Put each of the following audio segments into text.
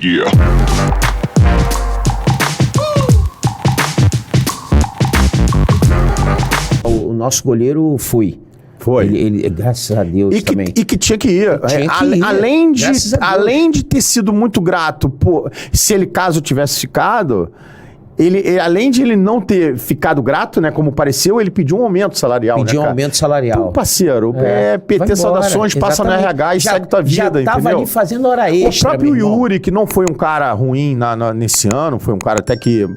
Yeah. O nosso goleiro foi. Ele, graças a Deus também. E que tinha que ir. Além de ter sido muito grato, se ele caso tivesse ficado... Ele, além de ele não ter ficado grato, né, como pareceu, ele pediu um aumento salarial. Pediu um aumento salarial. Pô, parceiro, PT Saudações, passa no RH e segue tua vida, já tava ali fazendo hora extra. O próprio Yuri, que não foi um cara ruim nesse ano, foi um cara até que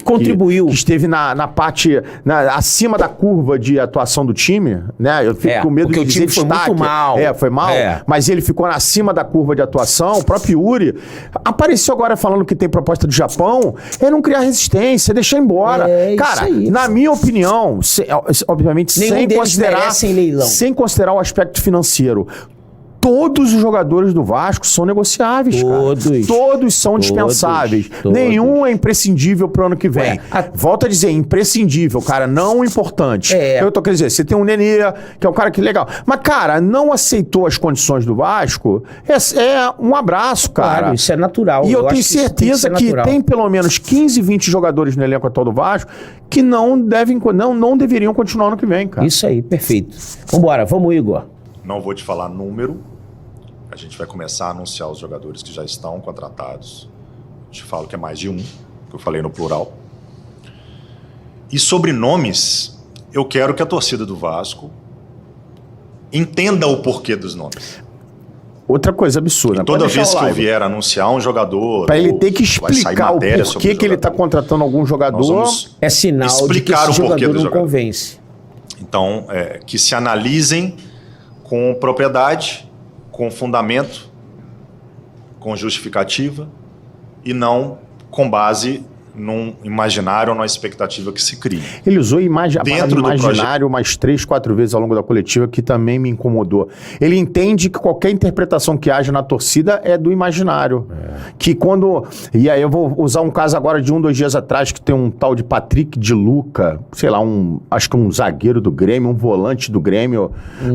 contribuiu. Que esteve na parte, acima da curva de atuação do time, né? Eu fico com medo de dizer o time foi muito mal. Foi mal, mas ele ficou acima da curva de atuação. O próprio Yuri apareceu agora falando que tem proposta do Japão, é não criar resistência, deixar embora. Cara, na minha opinião, obviamente sem considerar o aspecto financeiro, todos os jogadores do Vasco são negociáveis, cara. Todos são dispensáveis. Nenhum é imprescindível pro ano que vem. Volto a dizer, imprescindível, cara, não importante. Eu tô querendo dizer, você tem um Nenê, que é um cara que legal. Mas, cara, não aceitou as condições do Vasco, é um abraço, cara. Claro, isso é natural. E eu tenho certeza que tem pelo menos 15, 20 jogadores no elenco atual do Vasco que não deveriam continuar ano que vem, cara. Isso aí, perfeito. Vambora, vamos, Igor. Não vou te falar número. A gente vai começar a anunciar os jogadores que já estão contratados. Te falo que é mais de um, que eu falei no plural. E sobre nomes, eu quero que a torcida do Vasco entenda o porquê dos nomes. Outra coisa absurda. E toda vez que eu vier anunciar um jogador... Para ele ter que explicar o porquê que ele está contratando algum jogador... É sinal de que esse jogador não convence. Então, que se analisem com propriedade, com fundamento, com justificativa e não com base num imaginário ou numa expectativa que se cria. Ele usou a palavra imaginário umas 3, 4 vezes ao longo da coletiva, que também me incomodou. Ele entende que qualquer interpretação que haja na torcida é do imaginário. Que quando... E aí eu vou usar um caso agora de 1, 2 dias atrás, que tem um tal de Patrick de Luca, sei lá, acho que um zagueiro do Grêmio, um volante do Grêmio,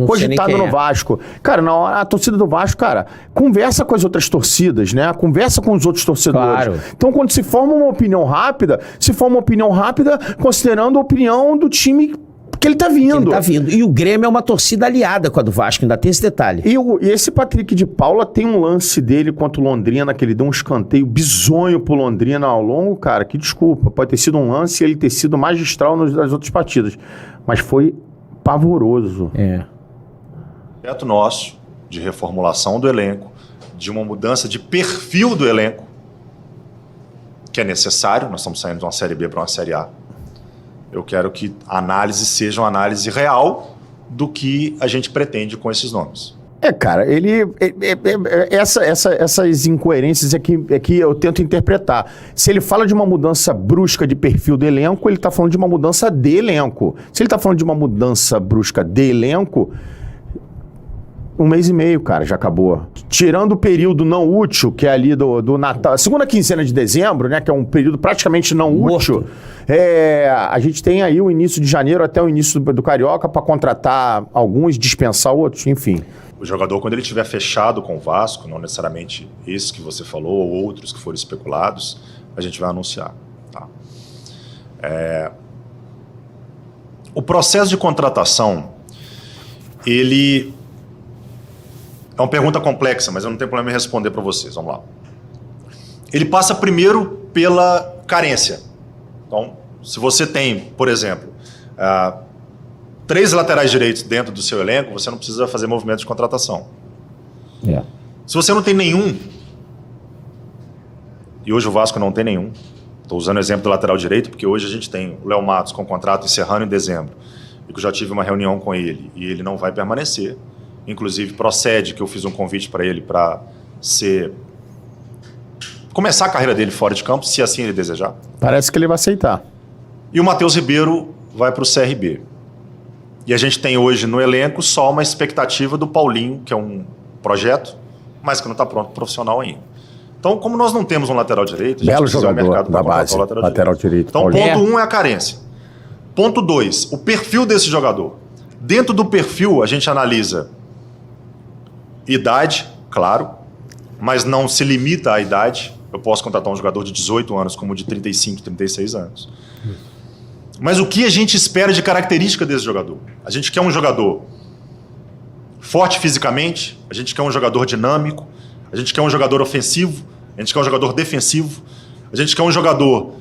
cogitado no Vasco. Cara, a torcida do Vasco, cara, conversa com as outras torcidas, né? Conversa com os outros torcedores. Claro. Então, quando se forma uma opinião rápida, se for uma opinião rápida, considerando a opinião do time que ele tá vindo. E o Grêmio é uma torcida aliada com a do Vasco, ainda tem esse detalhe. E esse Patrick de Paula tem um lance dele contra o Londrina, que ele deu um escanteio bizonho pro Londrina ao longo, cara, que desculpa, pode ter sido um lance e ele ter sido magistral nas outras partidas, mas foi pavoroso. Projeto nosso de reformulação do elenco, de uma mudança de perfil do elenco, que é necessário, nós estamos saindo de uma Série B para uma Série A. Eu quero que a análise seja uma análise real do que a gente pretende com esses nomes. Cara, essas incoerências é que eu tento interpretar. Se ele fala de uma mudança brusca de perfil do elenco, ele está falando de uma mudança de elenco. Se ele está falando de uma mudança brusca de elenco... 1 mês e meio, cara, já acabou. Tirando o período não útil, que é ali do Natal, segunda quinzena de dezembro, né, que é um período praticamente não útil, a gente tem aí o início de janeiro até o início do Carioca para contratar alguns, dispensar outros, enfim. O jogador, quando ele estiver fechado com o Vasco, não necessariamente esses que você falou ou outros que foram especulados, a gente vai anunciar. Tá? O processo de contratação, ele... É uma pergunta complexa, mas eu não tenho problema em responder para vocês. Vamos lá. Ele passa primeiro pela carência. Então, se você tem, por exemplo, 3 laterais direitos dentro do seu elenco, você não precisa fazer movimentos de contratação. Se você não tem nenhum, e hoje o Vasco não tem nenhum, estou usando o exemplo do lateral direito, porque hoje a gente tem o Léo Matos com contrato encerrando em dezembro, e que eu já tive uma reunião com ele, e ele não vai permanecer. Inclusive, procede que eu fiz um convite para ele para começar a carreira dele fora de campo, se assim ele desejar. Parece que ele vai aceitar. E o Matheus Ribeiro vai para o CRB. E a gente tem hoje no elenco só uma expectativa do Paulinho, que é um projeto, mas que não está pronto profissional ainda. Então, como nós não temos um lateral direito, a gente belo precisa jogador mercado da base, lateral direito. Então, ponto 1 é a carência. Ponto 2, o perfil desse jogador. Dentro do perfil, a gente analisa idade, claro, mas não se limita à idade. Eu posso contratar um jogador de 18 anos como de 35, 36 anos. Mas o que a gente espera de característica desse jogador? A gente quer um jogador forte fisicamente, a gente quer um jogador dinâmico, a gente quer um jogador ofensivo, a gente quer um jogador defensivo, a gente quer um jogador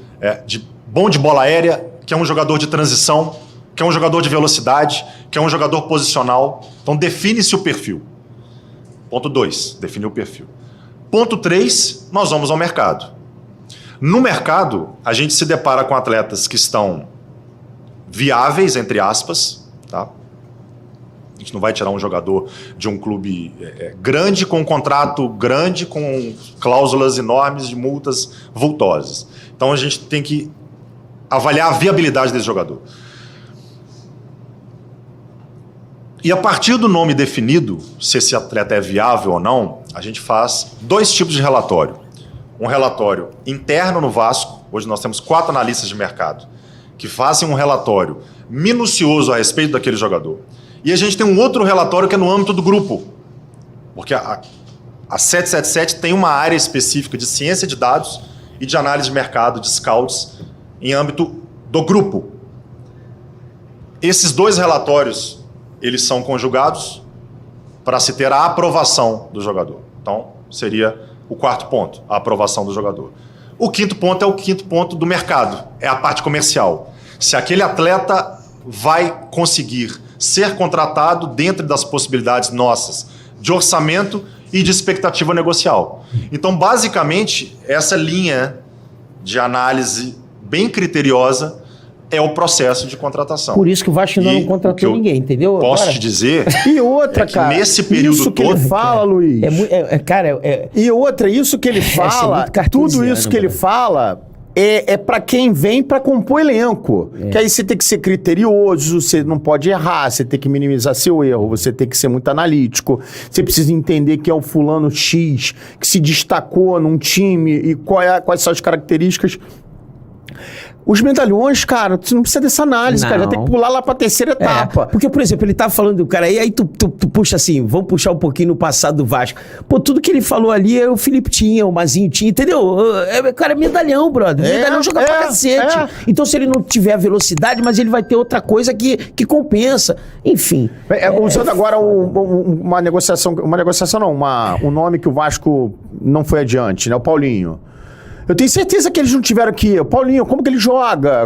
bom de bola aérea, quer um jogador de transição, quer um jogador de velocidade, quer um jogador posicional. Então define-se o perfil. Ponto 2, definir o perfil. Ponto 3, nós vamos ao mercado. No mercado, a gente se depara com atletas que estão viáveis, entre aspas, tá? A gente não vai tirar um jogador de um clube grande, com um contrato grande, com cláusulas enormes de multas vultosas. Então a gente tem que avaliar a viabilidade desse jogador. E a partir do nome definido, se esse atleta é viável ou não, a gente faz 2 tipos de relatório. Um relatório interno no Vasco, hoje nós temos 4 analistas de mercado, que fazem um relatório minucioso a respeito daquele jogador. E a gente tem um outro relatório que é no âmbito do grupo, porque a 777 tem uma área específica de ciência de dados e de análise de mercado, de scouts, em âmbito do grupo. Esses 2 relatórios, eles são conjugados para se ter a aprovação do jogador. Então, seria o 4º ponto, a aprovação do jogador. O 5º ponto é o 5º ponto do mercado, é a parte comercial. Se aquele atleta vai conseguir ser contratado dentro das possibilidades nossas de orçamento e de expectativa negocial. Então, basicamente, essa linha de análise bem criteriosa é o processo de contratação. Por isso que o Vasco não contratou ninguém, entendeu? Posso te dizer... E outra, cara... Nesse período isso que todo... ele fala, Luiz... E outra, isso que ele fala... Tudo isso que ele fala... É para quem vem para compor elenco. Que aí você tem que ser criterioso, você não pode errar, você tem que minimizar seu erro, você tem que ser muito analítico, você precisa entender que é o fulano X que se destacou num time e quais são as características. Os medalhões, cara, você não precisa dessa análise, cara. Já tem que pular lá pra 3ª etapa. Porque, por exemplo, ele tá falando do cara aí tu puxa assim, vamos puxar um pouquinho no passado do Vasco. Pô, tudo que ele falou ali, o Felipe tinha, o Mazinho tinha, entendeu? O cara é medalhão, brother. Medalhão joga pra cacete. Então, se ele não tiver a velocidade, mas ele vai ter outra coisa que compensa. Enfim. Usando agora uma negociação não, um nome que o Vasco não foi adiante, né? O Paulinho. Eu tenho certeza que eles não tiveram aqui. O Paulinho, como que ele joga?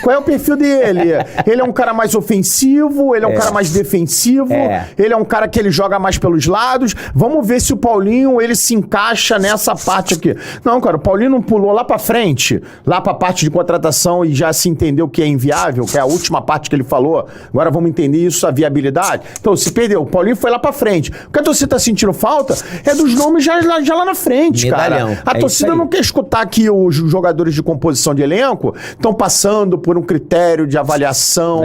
Qual é o perfil dele? Ele é um cara mais ofensivo? Ele é um cara mais defensivo? Ele é um cara que ele joga mais pelos lados? Vamos ver se o Paulinho, ele se encaixa nessa parte aqui. Não, cara, o Paulinho não pulou lá pra frente, lá pra parte de contratação e já se entendeu que é inviável, que é a última parte que ele falou. Agora vamos entender isso, a viabilidade. Então, se perdeu. O Paulinho foi lá pra frente. O que a torcida tá sentindo falta é dos nomes já lá na frente, medalhão. Cara. A torcida não quer escutar que os jogadores de composição de elenco estão passando por um critério de avaliação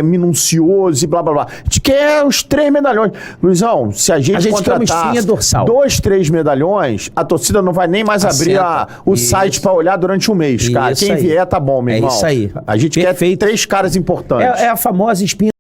minucioso e blá blá blá. A gente quer os 3 medalhões. Luizão, se a gente contratar 2, 3 medalhões, a torcida não vai nem mais abrir o site para olhar durante um mês, cara. Quem vier tá bom, meu irmão. É isso aí. A gente quer 3 caras importantes. É a famosa espinha